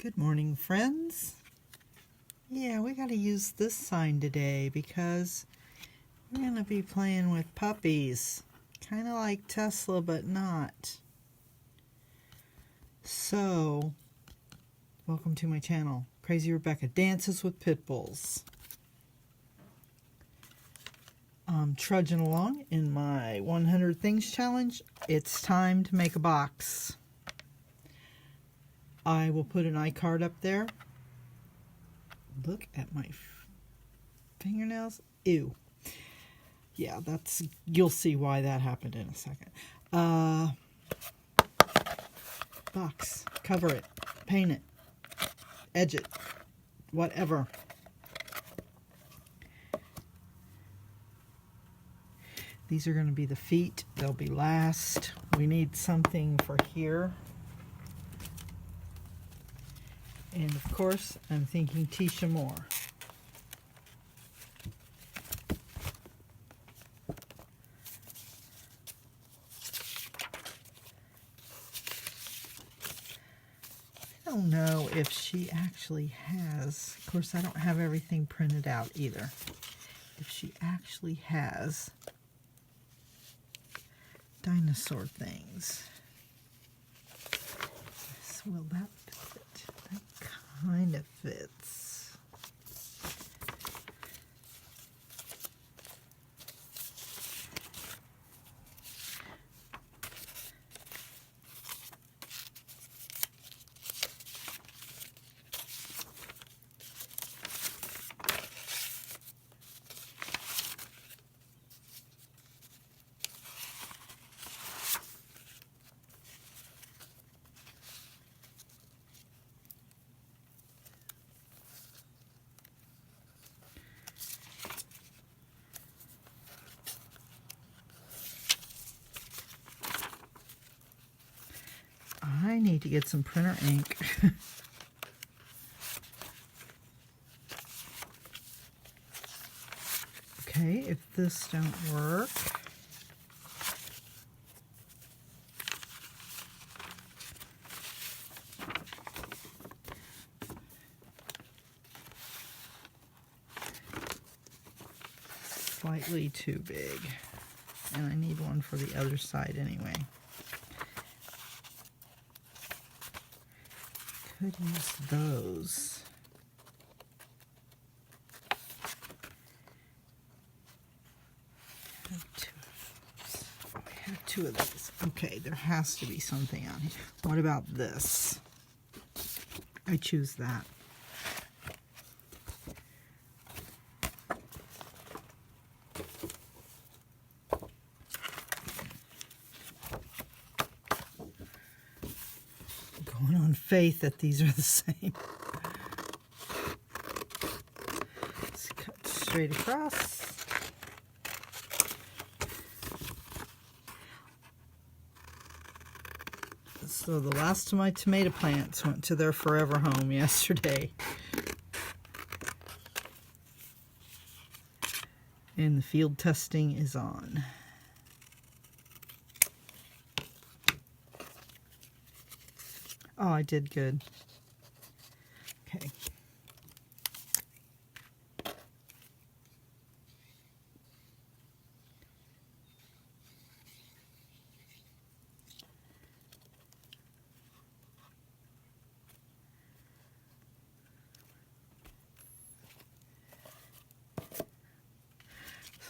Good morning, friends. Yeah, we got to use this sign today because we're going to be playing with puppies. Kind of like Tesla, but not. So, welcome to my channel, Crazy Rebecca, Dances with Pitbulls. I'm trudging along in my 100 Things Challenge. It's time to make a box. I will put an iCard up there. Look at my fingernails. Ew. Yeah, you'll see why that happened in a second. Box. Cover it. Paint it. Edge it. Whatever. These are going to be the feet. They'll be last. We need something for here. And of course, I'm thinking Tisha Moore. I don't know if she actually has, of course I don't have everything printed out either, if she actually has dinosaur things. So will that fit? That kind of fits. I need to get some printer ink. Okay, if this don't work, slightly too big, and I need one for the other side anyway. Could use those. I have two of these. Okay, there has to be something on here. What about this? I choose that. Going on faith that these are the same. Let's cut straight across. So the last of my tomato plants went to their forever home yesterday. And the field testing is on. Oh, I did good. Okay.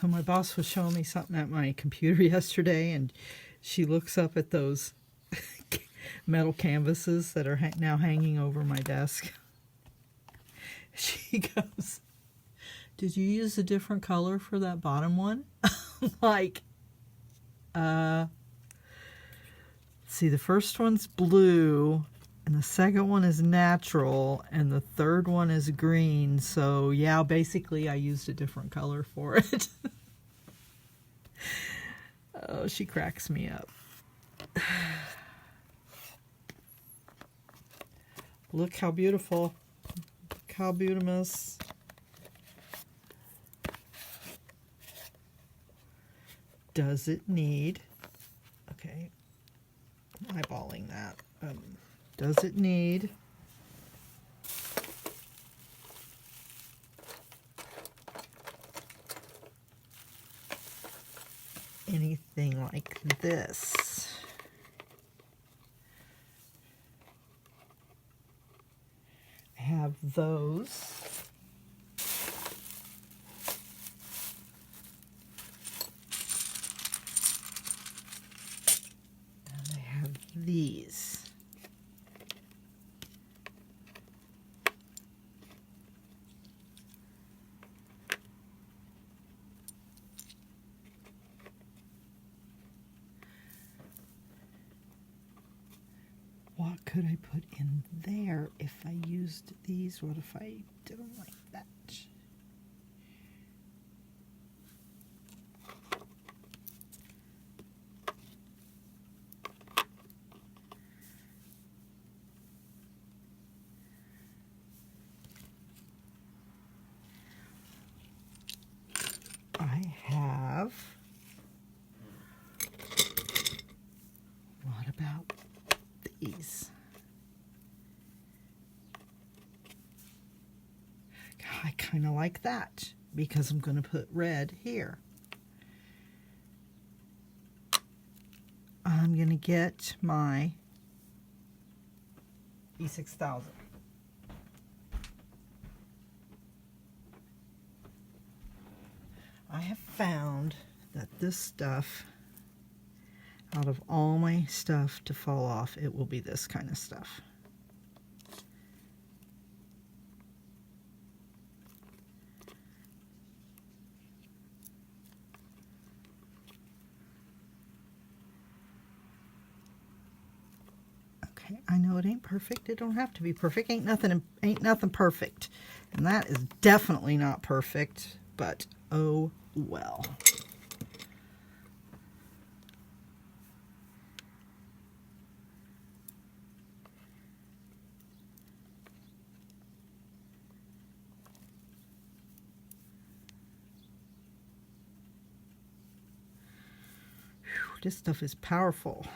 So my boss was showing me something at my computer yesterday, and she looks up at those metal canvases that are now hanging over my desk. She goes, "Did you use a different color for that bottom one?" Like, see, the first one's blue, and the second one is natural, and the third one is green. So yeah, basically I used a different color for it. Oh, she cracks me up. Look how beautiful. Look how beautiful. Does it need, okay, I'm eyeballing that. Does it need like this. I have those. And I have these. What could I put in there if I used these? What if I didn't like that? I have, what about these? I kind of like that because I'm going to put red here. I'm going to get my E6000. I have found that this stuff, out of all my stuff to fall off, it will be this kind of stuff. Okay, I know it ain't perfect. It don't have to be perfect. Ain't nothing perfect. And that is definitely not perfect, but oh well. Whew, this stuff is powerful.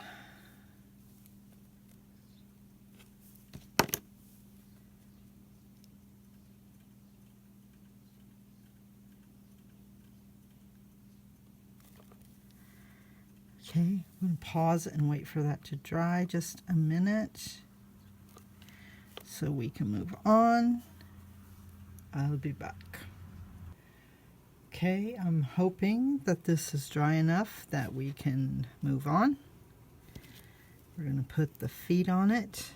Okay, I'm going to pause and wait for that to dry just a minute so we can move on. I'll be back. Okay, I'm hoping that this is dry enough that we can move on. We're going to put the feet on it.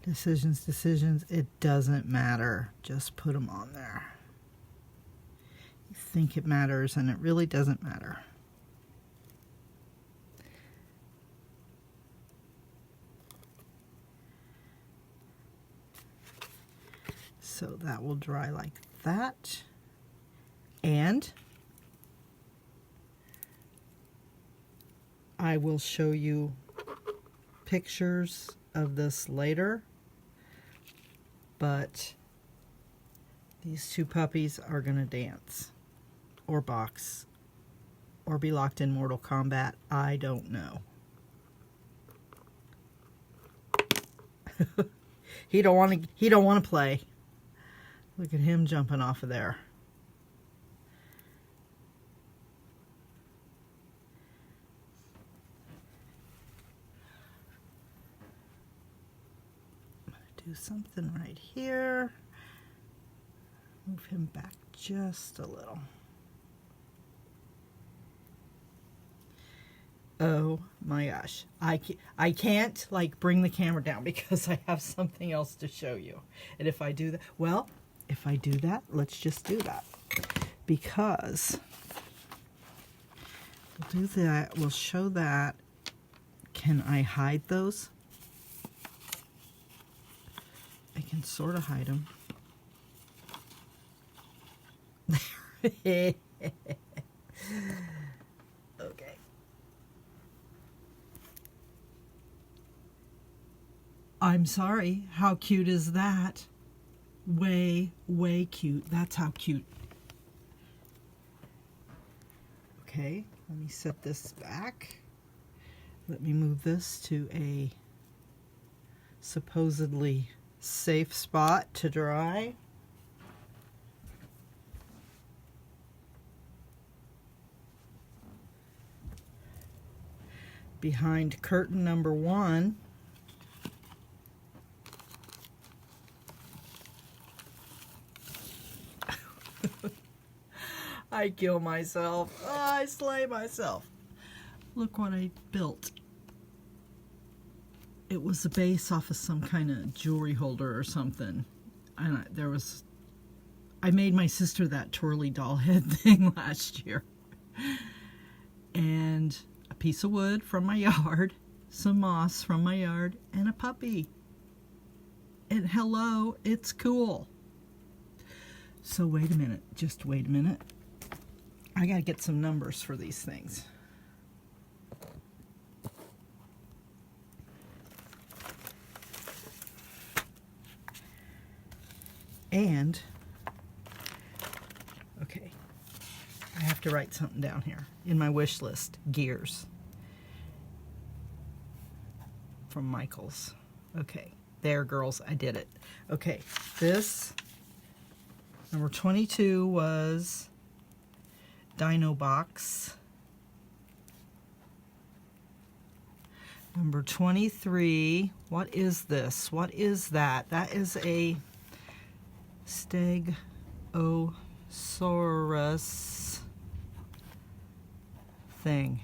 Decisions, it doesn't matter. Just put them on there. You think it matters, and it really doesn't matter. So that will dry like that. And I will show you pictures of this later. But these two puppies are going to dance or box or be locked in Mortal Kombat. I don't know. He don't want to play. Look at him jumping off of there. Do something right here. Move him back just a little. Oh my gosh. I can't like bring the camera down because I have something else to show you. And if I do that, well, if I do that, let's just do that. Because we'll do that, we'll show that. Can I hide those? I can sort of hide them. Okay. I'm sorry. How cute is that? Way, way cute. That's how cute. Okay, let me set this back. Let me move this to a supposedly safe spot to dry. Behind curtain number 1. I kill myself. Oh, I slay myself. Look what I built. It was a base off of some kind of jewelry holder or something. And I made my sister that twirly doll head thing last year. And a piece of wood from my yard, some moss from my yard, and a puppy. And hello, it's cool. So wait a minute, just wait a minute. I gotta get some numbers for these things. And, okay, I have to write something down here in my wish list. Gears. From Michaels. Okay, there, girls, I did it. Okay, this, number 22 was Dino Box. Number 23, what is this? What is that? That is a Stegosaurus thing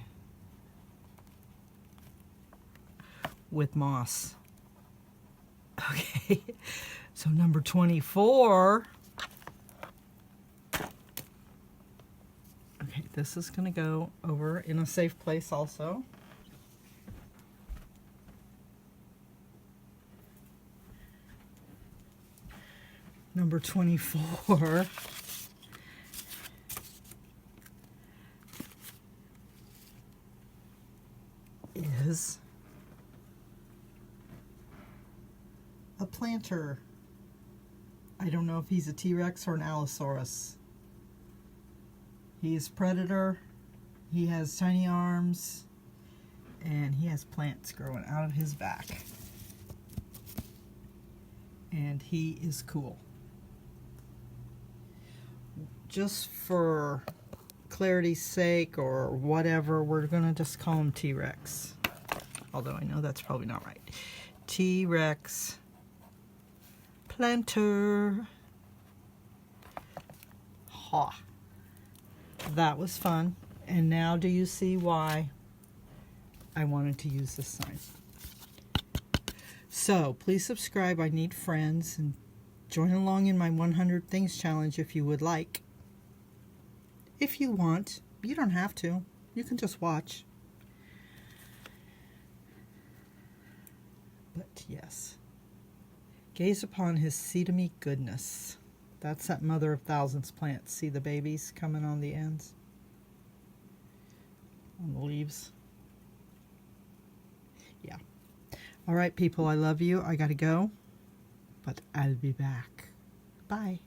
with moss. Okay, so number 24. Okay, this is going to go over in a safe place also. Number 24 is a planter. I don't know if he's a T-Rex or an Allosaurus. He is predator. He has tiny arms, and he has plants growing out of his back. And he is cool. Just for clarity's sake or whatever, we're going to just call him T-Rex. Although I know that's probably not right. T-Rex planter. Ha. That was fun. And now do you see why I wanted to use this sign? So please subscribe. I need friends, and join along in my 100 Things Challenge if you would like. If you want. You don't have to. You can just watch. But yes. Gaze upon his seedamy goodness. That's that mother of thousands plant. See the babies coming on the ends? On the leaves? Yeah. All right, people, I love you. I gotta go. But I'll be back. Bye.